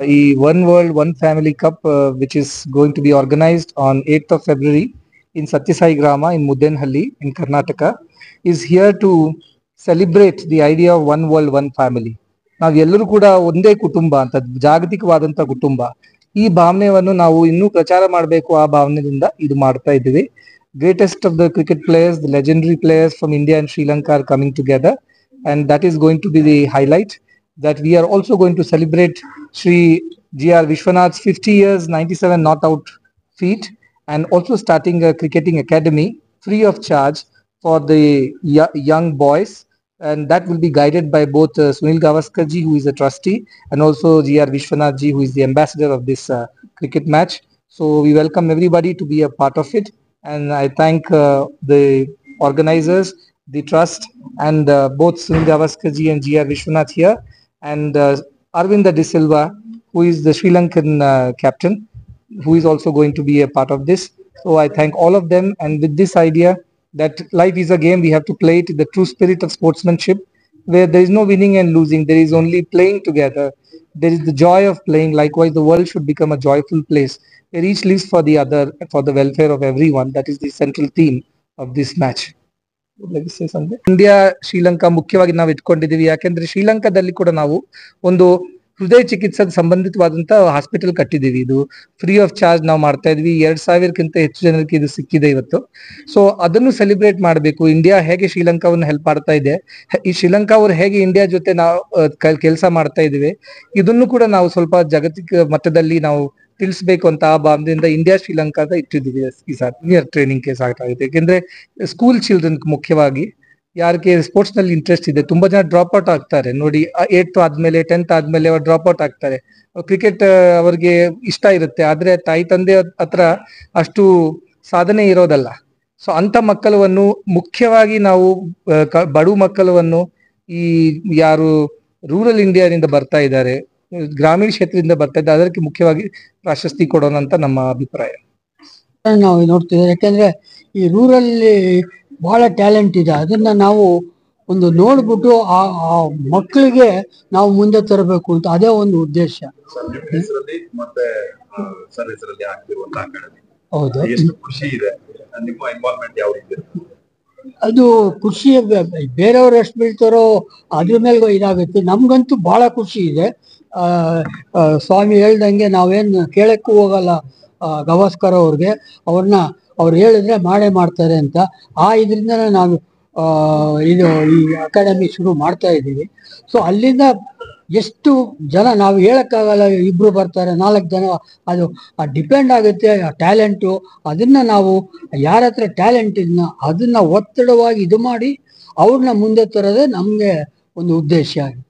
One World, One Family Cup, which is going to be organized on 8th of February in Satyasai Grama in Mudenhalli in Karnataka, is here to celebrate the idea of one world, one family. ನಾವು ಎಲ್ಲರೂ ಕೂಡ ಒಂದೇ ಕುಟುಂಬ ಅಂತ ಜಾಗತಿಕವಾದಂತ ಕುಟುಂಬ ಈ ಭಾವನೆಯನ್ನು ನಾವು ಇನ್ನೂ ಪ್ರಚಾರ ಮಾಡಬೇಕು ಆ ಭಾವನೆಯಿಂದ ಇದು ಮಾಡ್ತಾ ಇದ್ದೀವಿ greatest of the cricket players the legendary players from India and Sri Lanka are coming together and that is going to be the highlight that we are also going to celebrate Sri G.R. Vishwanath's 50 years 97 not out feat and also starting a cricketing academy free of charge for the young boys and that will be guided by both Sunil Gavaskar ji who is a trustee and also G.R. Vishwanath ji who is the ambassador of this cricket match. So we welcome everybody to be a part of it and I thank the organizers, the trust and both Sunil Gavaskar ji and G.R. Vishwanath here and Arvinda De Silva who is the Sri Lankan captain who is also going to be a part of this. So I thank all of them and with this idea that life is a game, we have to play it in the true spirit of sportsmanship where there is no winning and losing, there is only playing together. There is the joy of playing. Likewise, the world should become a joyful place where each lives for the other, for the welfare of everyone. That is the central theme of this match. India Sri Lanka ಮುಖ್ಯವಾಗಿ ನಾವು ಇಟ್ಕೊಂಡಿದೀವಿ ಯಾಕೆಂದ್ರೆ ಶ್ರೀಲಂಕಾದಲ್ಲಿ ಕೂಡ ನಾವು ಒಂದು ಹೃದಯ ಚಿಕಿತ್ಸೆಗೆ ಸಂಬಂಧಿತವಾದಂತ hospital ಕಟ್ಟಿದೀವಿ ಇದು ಫ್ರೀ ಆಫ್ ಚಾರ್ಜ್ ನಾವು ಮಾಡ್ತಾ ಇದ್ವಿ 2000ಕ್ಕಿಂತ ಹೆಚ್ಚು ಜನರಿಗೆ ಇದು ಸಿಕ್ಕಿದೆ ಇವತ್ತು ಸೊ ಅದನ್ನು ಸೆಲೆಬ್ರೇಟ್ ಮಾಡಬೇಕು ಇಂಡಿಯಾ ಹೇಗೆ ಶ್ರೀಲಂಕಾವನ್ನು ಹೆಲ್ಪ್ ಮಾಡ್ತಾ ಇದೆ ಈ ಶ್ರೀಲಂಕಾ ಅವರು ಹೇಗೆ ಇಂಡಿಯಾ ಜೊತೆ ನಾವು ಕೆಲಸ ಮಾಡ್ತಾ ಇದೀವಿ ಇದನ್ನು ಕೂಡ ನಾವು ಸ್ವಲ್ಪ ಜಾಗತಿಕ ಮಟ್ಟದಲ್ಲಿ ನಾವು ತಿಳಿಸಬೇಕು ಅಂತ ಆ ಭಾವನೆಯಿಂದ ಇಂಡಿಯಾ ಶ್ರೀಲಂಕಾದ ಇಟ್ಟಿದ್ದೀವಿ ಈ ಸಾರಿ ಟ್ರೈನಿಂಗ್ ಕೇಸ್ ಆಗಿದೆ ಯಾಕೆಂದ್ರೆ ಸ್ಕೂಲ್ ಚಿಲ್ಡ್ರನ್ ಮುಖ್ಯವಾಗಿ ಯಾರಿಗೆ ಸ್ಪೋರ್ಟ್ಸ್ ನಲ್ಲಿ ಇಂಟ್ರೆಸ್ಟ್ ಇದೆ ತುಂಬಾ ಜನ ಡ್ರಾಪ್ ಔಟ್ ಆಗ್ತಾರೆ ನೋಡಿ 8th ಆದ್ಮೇಲೆ 10th ಆದ್ಮೇಲೆ ಅವ್ರು ಡ್ರಾಪ್ ಔಟ್ ಆಗ್ತಾರೆ ಕ್ರಿಕೆಟ್ ಅವ್ರಿಗೆ ಇಷ್ಟ ಇರುತ್ತೆ ಆದ್ರೆ ತಾಯಿ ತಂದೆ ಹತ್ರ ಅಷ್ಟು ಸಾಧನೆ ಇರೋದಲ್ಲ ಸೊ ಅಂತ ಮಕ್ಕಳನ್ನು ಮುಖ್ಯವಾಗಿ ನಾವು ಬಡು ಮಕ್ಕಳನ್ನು ಈ ಯಾರು ರೂರಲ್ ಇಂಡಿಯಾದಿಂದ ಬರ್ತಾ ಇದ್ದಾರೆ ಗ್ರಾಮೀಣ ಕ್ಷೇತ್ರದಿಂದ ಬರ್ತಾ ಇದ್ದಾರೆ ಅದಕ್ಕೆ ಮುಖ್ಯವಾಗಿ ಪ್ರಾಶಸ್ತಿ ಕೊಡೋಣ ಅಂತ ನಮ್ಮ ಅಭಿಪ್ರಾಯ ನಾವು ನೋಡ್ತಿದ್ದೇವೆ ಯಾಕಂದ್ರೆ ಈ ರೂರಲ್ ಬಹಳ ಟ್ಯಾಲೆಂಟ್ ಇದೆ ಅದನ್ನ ನಾವು ಒಂದು ನೋಡ್ಬಿಟ್ಟು ಆ ಮಕ್ಕಳಿಗೆ ನಾವು ಮುಂದೆ ತರಬೇಕು ಅಂತ ಅದೇ ಒಂದು ಉದ್ದೇಶ ಹೌದು ಅದು ಖುಷಿ ಬೇರೆಯವ್ರು ಎಷ್ಟು ಬೀಳ್ತಾರೋ ಅದ್ರ ಮೇಲೆ ಇದಾಗುತ್ತೆ ನಮ್ಗಂತೂ ಬಹಳ ಖುಷಿ ಇದೆ ಸ್ವಾಮಿ ಹೇಳ್ದಂಗೆ ನಾವೇನು ಕೇಳಕ್ಕೂ ಹೋಗಲ್ಲ ಗವಾಸ್ಕರ್ ಅವ್ರಿಗೆ ಅವ್ರು ಹೇಳಿದ್ರೆ ಮಾಡೇ ಮಾಡ್ತಾರೆ ಅಂತ ಇದರಿಂದ ನಾವು ಇದು ಈ ಅಕಾಡೆಮಿ ಶುರು ಮಾಡ್ತಾ ಇದ್ದೀವಿ ಸೊ ಅಲ್ಲಿಂದ ಎಷ್ಟು ಜನ ನಾವು ಹೇಳಕ್ಕಾಗಲ್ಲ 2 ಬರ್ತಾರೆ 4 ಜನ ಅದು ಡಿಪೆಂಡ್ ಆಗುತ್ತೆ ಟ್ಯಾಲೆಂಟು ಅದನ್ನ ನಾವು ಯಾರ ಹತ್ರ ಟ್ಯಾಲೆಂಟ್ ಇದನ್ನ ಅದನ್ನ ಒತ್ತಡವಾಗಿ ಇದು ಮಾಡಿ ಅವ್ರನ್ನ ಮುಂದೆ ತರೋದೇ ನಮ್ಗೆ ಒಂದು ಉದ್ದೇಶ ಆಗಿದೆ